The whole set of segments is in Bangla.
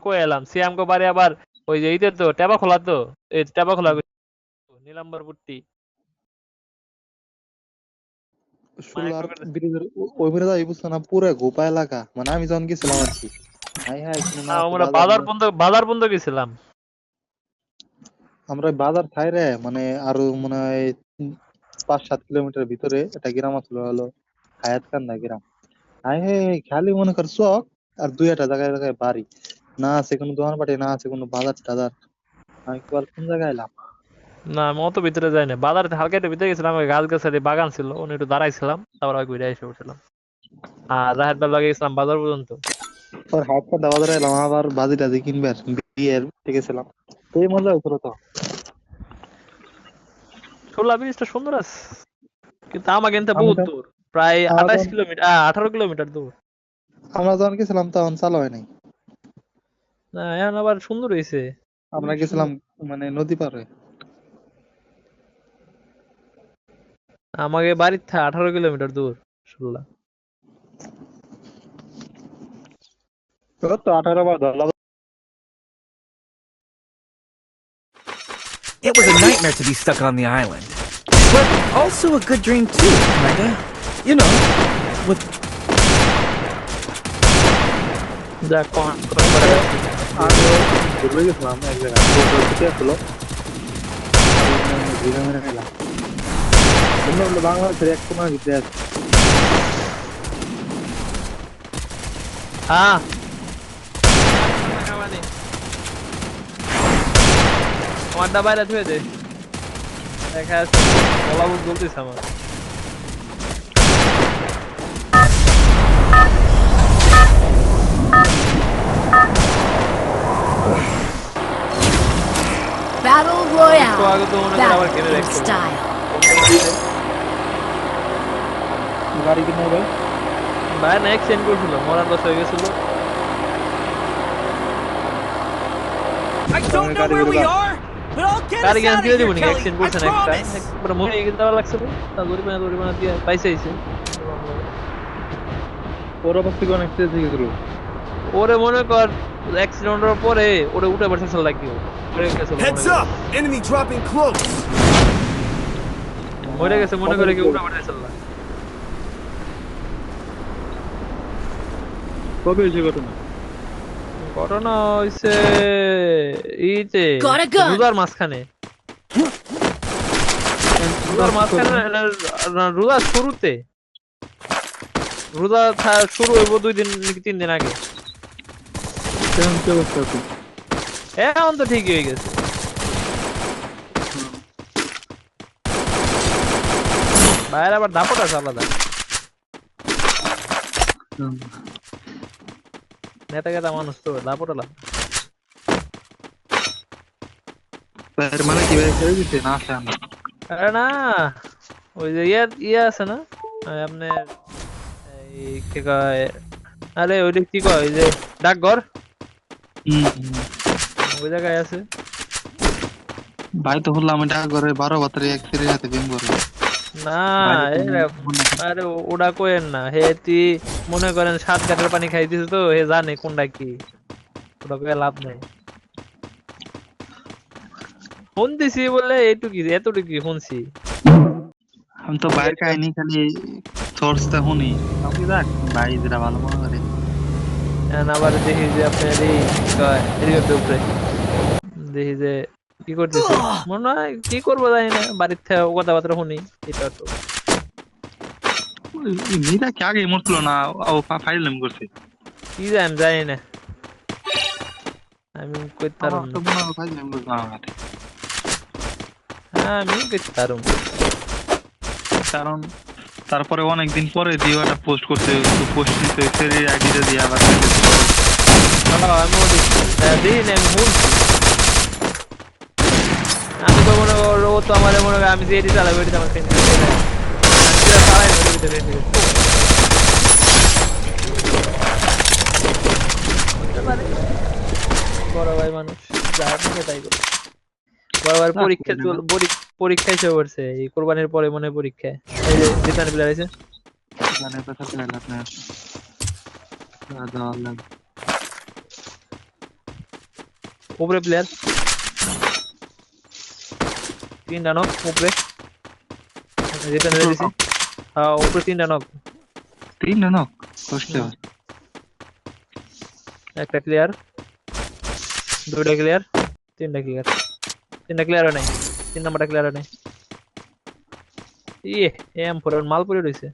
কই এলাম সিয়াম কো বাড়ি আবার ওই যে ঈদের তো টেবা খোলা তো এই টেবা খোলা নীলাম্বরপুরটি শুলার ব্রিজের ওই পারে যাই বুঝছো না পুরো গোপা এলাকা মানে আমি যখন গেছিলাম আর কি হাই হাই কোনো না আছে আমরা বাজার বাজার বন্ধ গেছিলাম আমরা বাজার ছাইরে মানে আরো মনে হয় 5-7 কিলোমিটার ভিতরে একটা গ্রাম আছিল হলো হায়াতকান্দা গ্রাম হাই হাই খালি মনে কর চক আর দুই একটা জায়গায় জায়গায় বাড়ি না আছে কোনো দোকানপাটি না আছে কোনো বাজার টাজার আমি কল কোন জায়গায় এলাম না আমি অত ভিতরে যাই না বাজারে হালকা একটু ভিতরে গেছিলাম ওই গাছ গাছালি বাগান ছিল ওখানে একটু দাঁড়াইছিলাম তারপর ওই ঘুরে এসে উঠছিলাম আর রাহের বেলা গেছিলাম বাজার পর্যন্ত তোর হায়াতকান্দা বাজারে এলাম আবার বাজি টাজি কিনবে বিয়ের গেছিলাম এই মজা হয়েছিল তো ছোলা ব্রিজটা সুন্দর আছে কিন্তু আমার কিন্তু আমি বহুত তো দূর প্রায় আমরা 28 কিলোমিটার 18 কিলোমিটার দূর আমরা যখন গেছিলাম তখন চালু হয় নাই না এখন আবার সুন্দর হয়েছে আমরা খুবই গেছিলাম সুন্দর মানে নদী পারে আমাকে বাড়ির থেকে 18 কিলোমিটার দূর শুনলাম তো 18 বার Dharla It was a nightmare to be stuck on the island. But also a good dream too, kinda. You know, with যা কোন আমি ঘুরে গেছিলাম এক জায়গায় ফটো ছুটে আসলো ঘুরে মেরে গেলাম তোমরা বললো বাংলাদেশের এক কোনার ভিতরে আছে হ্যাঁ আমারটা বাইরে ধুয়ে দে দেখা যাচ্ছে গলা বুক জ্বলতেছে আমার Battle একটু Royale. আগে তো মনে করে আবার কিনে Battle in রাখতে হবে। style. গাড়ি কিনে ভাই ভাই না এক্সচেঞ্জ করছিল মরার দশ হয়ে গেছিল I don't know where we are, but I'll get গাড়ি us কেন out দিয়ে of দিব here, নাকি Kelly. এক্সচেঞ্জ I করছেন একটা promise. একবার মরে গিয়ে দেওয়া লাগছে তা জরিমানা দিয়ে পাইছেইছে ওর অবস্থা থেকে অনেক তেজ হয়ে গেছিল ওরে মনে কর অ্যাক্সিডেন্টের পরে ওরে উঠে বসে লাগিও Heads up! Enemy dropping close. মরে গেছে মনে করে কি উঠে বসে চললা কবে হয়েছে ঘটনা ঘটনা হইছে ইতে Got a gun. রোজার মাঝখানে রোজার শুরুতে রোজা শুরু হইব 2 দিন নাকি 3 দিন আগে কেমন কি অবস্থা আছে এখন তো ঠিকই হয়ে গেছে বাইরে আবার দাপট আছে আলাদা নেতা কেতা মানুষ তো দাপট আলাদা মানে কি ভাই ছেড়ে দিতে না আসে আমি আরে না ওই যে ইয়ে আছে না আপনার এই কি কয় আরে ওইটা কি কয় ওই যে ডাকঘর ওই জায়গায় আছে ভাই তো বললাম এটা ঘরে 12 বাতারে এক সিরিজ হাতে বিম করে না আরে ওটা কোয়েন না হে তুই মনে করেন 7 ঘাটের পানি খাই দিছিস তো হে জানে কোনটা কি ওটা কয়ে লাভ নাই ফোন দিছি বলে এতটুকু শুনছি আমি তো বাইরের কাহিনী খালি সোর্সটা শুনি আমি দেখ ভাই যেটা ভালো মনে করে আবার দেখি যে আপনার এই হেলিকপ্টার উপরে দেখি যে কি করতেছে মনে হয় কি করবো জানি না বাড়ির থেকে কথাবার্তা শুনি এটা তো মিরা কি আগে মরছিল না ও ফাইলাম করছে কি জানি না আমি কইতে পারুম আমার তো মনে হয় ফাইলাম করছে আমার আমি কইতে পারুম কারণ তারপরে অনেকদিন পরে দিওয়াটা পোস্ট করতে পোস্ট দিতে সেরি আইডিটা দিয়ে আবার আমি দেখি না আমি শুনছি আমি তো মনে কর ও তো আমার মনে কর আমি যে এটি চালাবো এটি আমার ফ্রেন্ড চালাই বড় ভাই মানুষ যা তাই করে বড় ভাই পরীক্ষা এসে পড়ছে এই কোরবানির পরে মনে পরীক্ষা এই যে জিতান প্লেয়ার আছে জানে কথা বলে আপনার উপরে প্লেয়ার, তিনটা নক উপরে, যেটা মেরে দিছি। হ্যাঁ উপরে তিনটা নক, তিনটা নক কষ্টে হয়। একটা ক্লিয়ার, দুইটা ক্লিয়ার, তিনটা ক্লিয়ার, তিনটা ক্লিয়ার হয় নাই, 3 নাম্বারটা ক্লিয়ার হয় নাই। ইয়ে এম ফোর মাল পড়ে রয়েছে।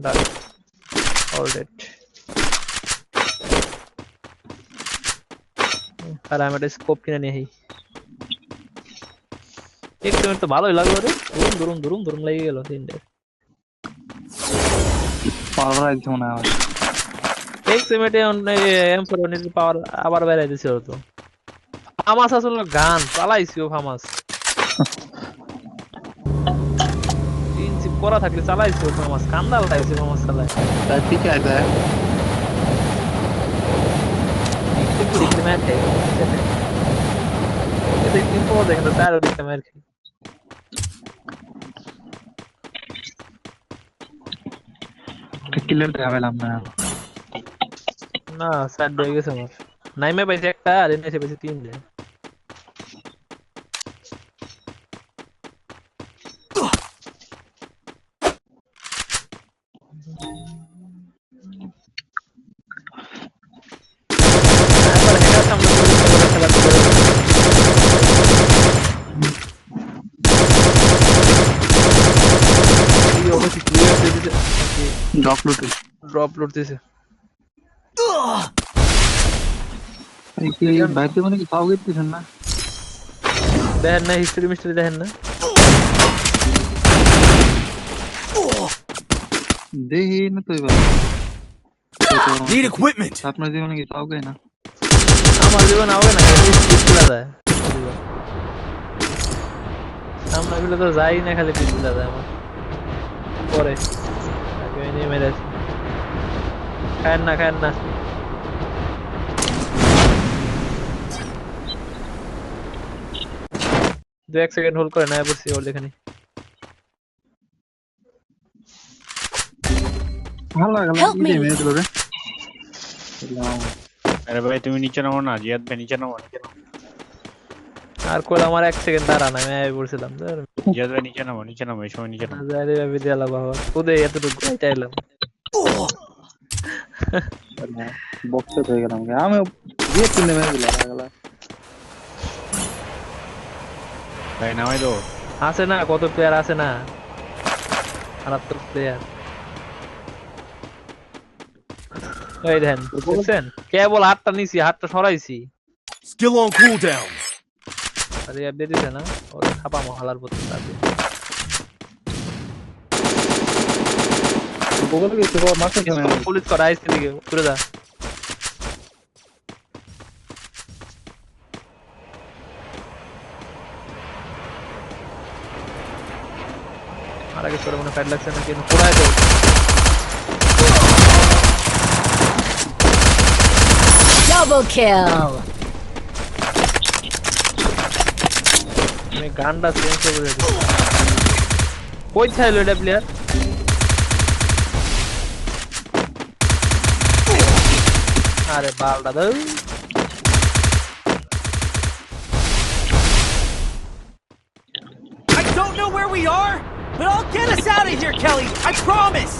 Done. All dead. আর আমি একটা স্কোপ কিনে নিয়ে একটু তো ভালোই লাগলো রে, দুরুম দুরুম দুরুম দুরুম লেগে গেল তিনটে। পাওয়ার একদম না আমার। এক সেমেটে M4 নিজের পাওয়ার আবার বেড়াই দিছে তো। ফামাস আসলে গান চালাইছিও ফামাস। তিন চিপ করা থাকলে চালাইছিও ফামাস, কান্দাল লাগাইছে ফামাস চালায়। তাই ঠিক আছে। একটু ম্যাচ খাই। এটা তিন পর দেখেন তো তার দিকে ম্যাচ খাই। কিলের দেখালাম না। না স্যার হয়ে গেছে আমার। নাইমে পাইছে একটা আর এনে এসে পাইছে তিনটে। ড্রপ লুটতেছে। বাইরে মানে কি পাও গেতেছেন না? দেখেন না হিস্ট্রি মিস্ট্রি দেখেন না? দেখি না তো এবার। Need equipment. আপনার জীবনে কি পাও গে না? আমার জীবন হবে না, পিছলা যায় সামনে গুলো তো যাই না, খালি পিছলা যায় আমার পরে আগে নিয়ে মেরেছি। খায়েন না খায়েন না, দু এক সেকেন্ড হোল্ড করে না বসছি ওর যেখানে। ভালো লাগলো Help me. মেরে দিল রে। अरे भाई তুমি নিচে নামো না, জিয়াদ ভাই নিচে নামো, নিচে নামো। আর কোল আমার এক সেকেন্ড দাঁড়া না, আমি বলছিলাম জিয়াদ ভাই নিচে নামো, নিচে নামো, এই সময় নিচে নামো। যাই রে ভাবি দিয়ালা বাবা তোদের এতটুকু গাইটা এলাম। বক্সে হয়ে গেলাম। আমি দিয়ে কিনে মেরে দিলাম লাগলা। ভাই নামাই দাও। আছে না কত প্লেয়ার আছে না, 78 প্লেয়ার। এই দেখেন বুঝছেন, কেবল হাতটা নিছি, হাতটা সরাইছি Skill on cooldown. আরে আপনি দিছেন না ওর খাপা মহালার পথে আছে। বগলে গেছে বাবা মাথা কেন? পুলিশ করা আইছে দিকে ঘুরে যা। আর আগে সরে মনে ফাইট লাগছে না, কিন্তু পুরাই তো Double kill. আমি গানটা চেঞ্জ করে দিই। কই ছাইলো এটা প্লেয়ার? আরে বালটা দাও। I don't know where we are, but I'll get us out of here, Kelly. I promise.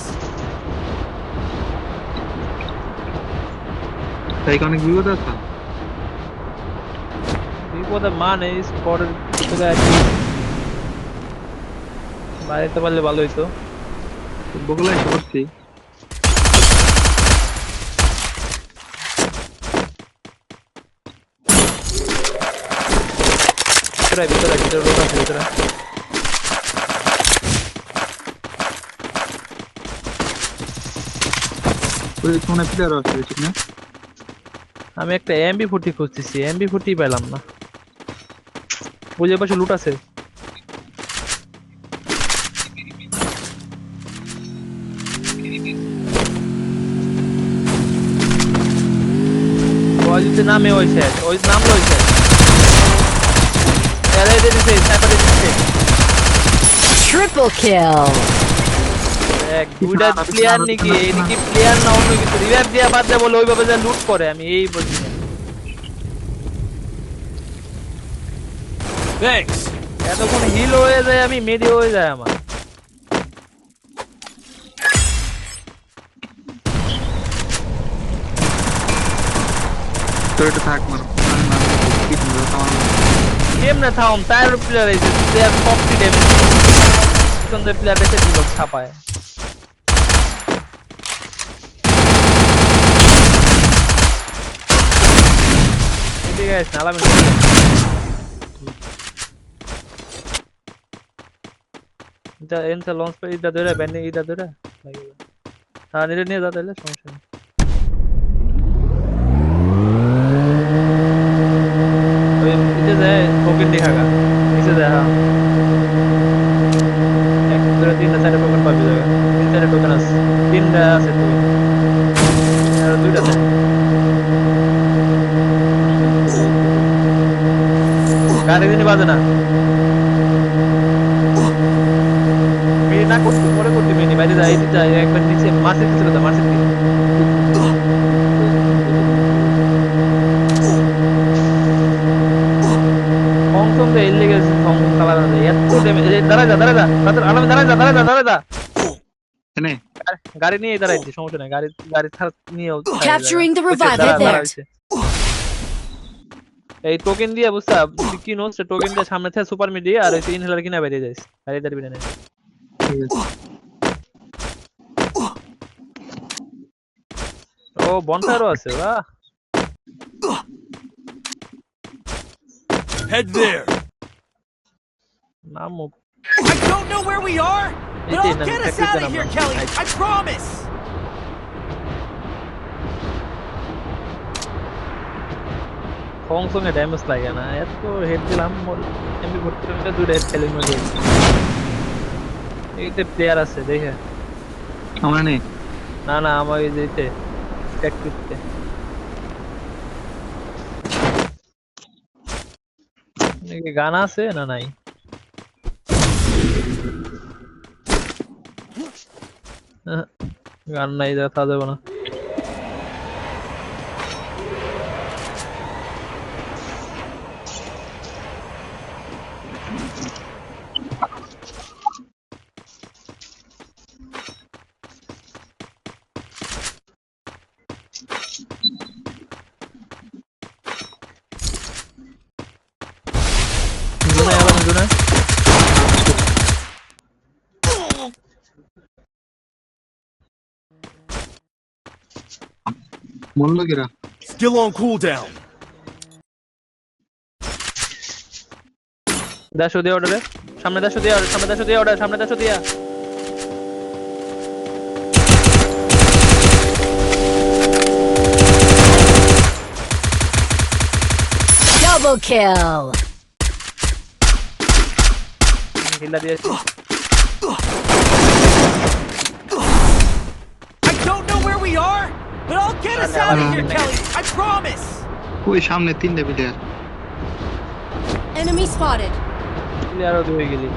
তাই অনেক বিপদ আছে। বিপদের মানে স্পটের ভিতরে আছি, বাইরে পারলে ভালো হইতো। বগলে এসে পড়ছি। ভিতরে লোক আছে ভিতরে। ওই কোন প্লেয়ার আছে ঠিক না? আমি একটা MP40 খুঁজতেছি, MP40 পেলাম না। বুঝে পাশে লুট আছে। ওই যদি নামে ওই সেট, ওই নামলো ওই সেট। এরাই দিতেছে, স্নাইপার দিতেছে। Triple kill. এক দুইটা প্লেয়ার নাকি এটা কি প্লেয়ার না অন্য কিছু রিভাইভ দিয়া বাদ দেয়া বলে ওইভাবে যা লুট করে আমি এই বুঝি না। Thanks. এতক্ষণ হিল হয়ে যায় আমি মেডি হয়ে যায় আমার তো এটা থাক মার কেমনে থাম টায়ার প্লেয়ার আছে প্লেয়ার 40 ড্যামেজ সুন্দর প্লেয়ার বেঁচে দিল ছাপায় ঠিক আছে নালা আমি এটা এনসা লঞ্চ পে এটা ধরে ব্যান্ডিং এটা ধরে হ্যাঁ নিয়ে নিয়ে যা তাহলে সমস্যা নেই ওই নিচে যায় টোকেন দেখাগা নিচে যায় হ্যাঁ এক ধরে তিনটা চারটা টোকেন পাবি জায়গা তিন চারটা টোকেন আছে তিনটা আছে টোকেন আর দুইটা আছে গাড়ি দিনই বাজে না মেয়ে না করতে পরে করতে মেয়ে বাইরে যাই যাই একবার নিচে মাসে কিছু কথা মাসে কম দে এলে গেছে কম কালা না এত ড্যামেজ দাঁড়া যা তাদের আলামে দাঁড়া যা এনে গাড়ি নিয়ে দাঁড়াইছি সমস্যা নাই গাড়ি ছাড় নিয়েও Capturing the revival there. এই টোকেন দিয়ে বুঝছা কি নোস টোকেন দিয়ে সামনে থেকে সুপার মিডি আর ওই ইনহেলার কিনা বেরিয়ে যাইস গাড়ি দাঁড়িয়ে না ও বনফায়ারও আছে বাহ Head there. নাম I don't know where we are, but Hey, I'll get us check out the of here, number. Kelly. I promise. ফংসং এ ড্যামেজ লাগে না এত হেড দিলাম এমনি ভর্তি করে দুটো হেড খেলে মরে গেছে এইতে প্লেয়ার আছে দেখে আমরা নেই না আমার এই যেতে ট্যাকটিকতে নাকি গান আছে না নাই গান নাই দেখা যাবে না মরলো কিরা Still on cooldown. দাশো দিয়ে অর্ডারে সামনে দাশো দিয়ে অর্ডার সামনে দাশো দিয়া Double kill. হিলা দিয়েছি I don't know where we are, but I'll get us out of here, Kelly. I promise. ওই সামনে তিনটা প্লেয়ার Enemy spotted. প্লেয়ারও ধুয়ে গেলি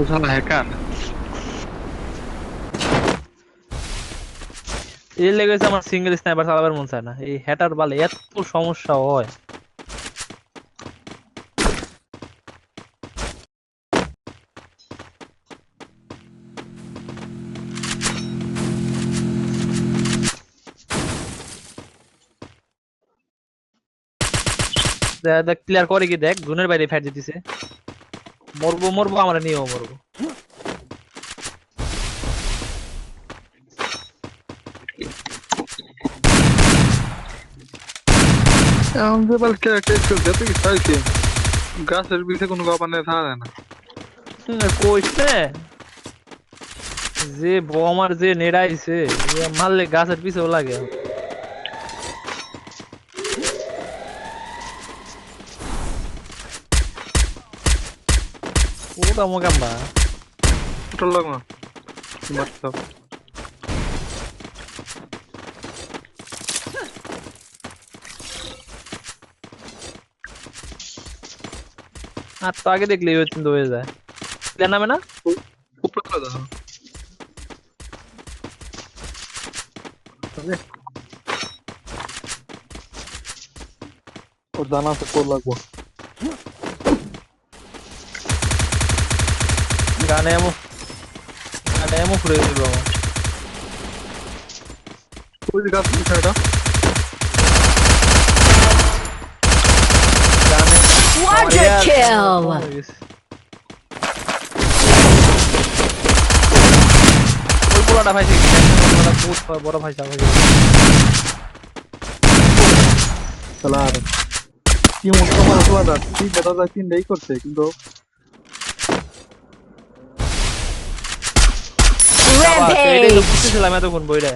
শালা হ্যাকার এই লেগেছে আমার সিঙ্গেল স্নাইপার চালাবার মন চায় না এই হ্যাটার বালে এত সমস্যা হয় দেখ ক্লিয়ার করে কি দেখ জোনের বাইরে ফ্যাট দিতেছে মরবো আমরা নিয়েও মরবো আমাদের বল কে যত কি চাইছে গাছের পিছে কোনো গাপানে থাকা যায় না কইস না যে আমার যে নেড়াইছে মারলে গাছের পিছেও লাগে ওটা মোকাম্বা টোটাল লাগা মারতাম হাত তো আগে দেখলেই কিন্তু হয়ে যায়। প্লেয়ার নামে না? উপরে চলে যাও। ওর জানা আছে কোল লাগবো। গানে এমন ঘুরে দিল আমার। ওই যে গাছ পিছনে এটা। গানে Quadra kill. ওই পোলাটা ভাইছে কি? বহুত বড় ভাইছে আমাকে। সালার কি মোটা মারা তোলা ঠিক বেটা যায় তিনটাই করছে কিন্তু এটাই তো Rampage. বুঝতেছিলাম এতক্ষণ বইটা।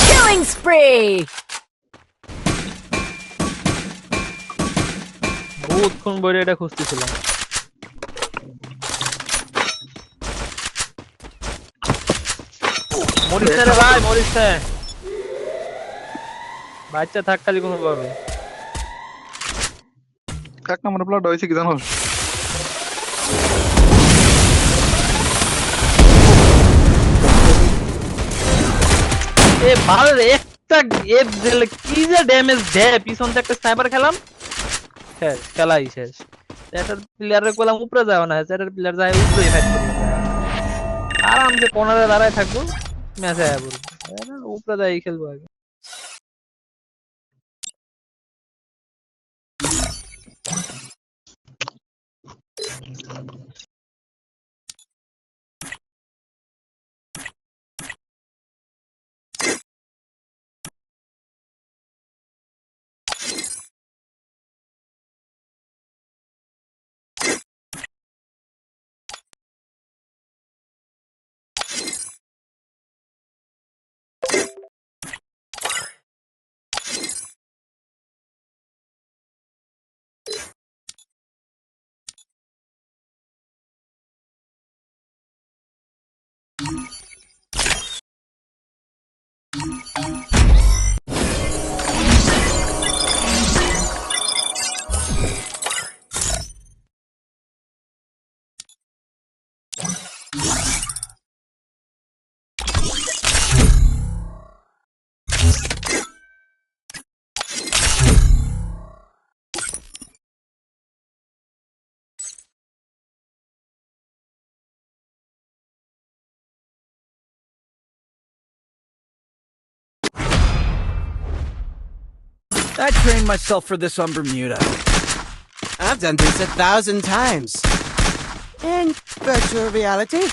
Killing spree. বহুতক্ষণ বইটা এটা খুঁজতেছিলাম। মরিস না রে ভাই, মরিস না। বাচ্চা থাক খালি কোনো ভাবে। এক নম্বর প্লট হয়েছে কি জানো? এ ভালো রে, একটা এফ দিলে কি যে ড্যামেজ দেয়। পিছন থেকে একটা স্নাইপার খেলাম, শেষ, খেলাই শেষ। এটার প্লেয়ারের কোলাম উপরে যাও না, এটার প্লেয়ার যায় উপরে ফাইট করবে। আরামসে কর্নারে দাঁড়ায় থাকবো, ম্যাচে আয়া পড়বো। উপরে যাই খেলবো আগে। I trained myself for this on Bermuda. I've done this 1,000 times. In virtual reality,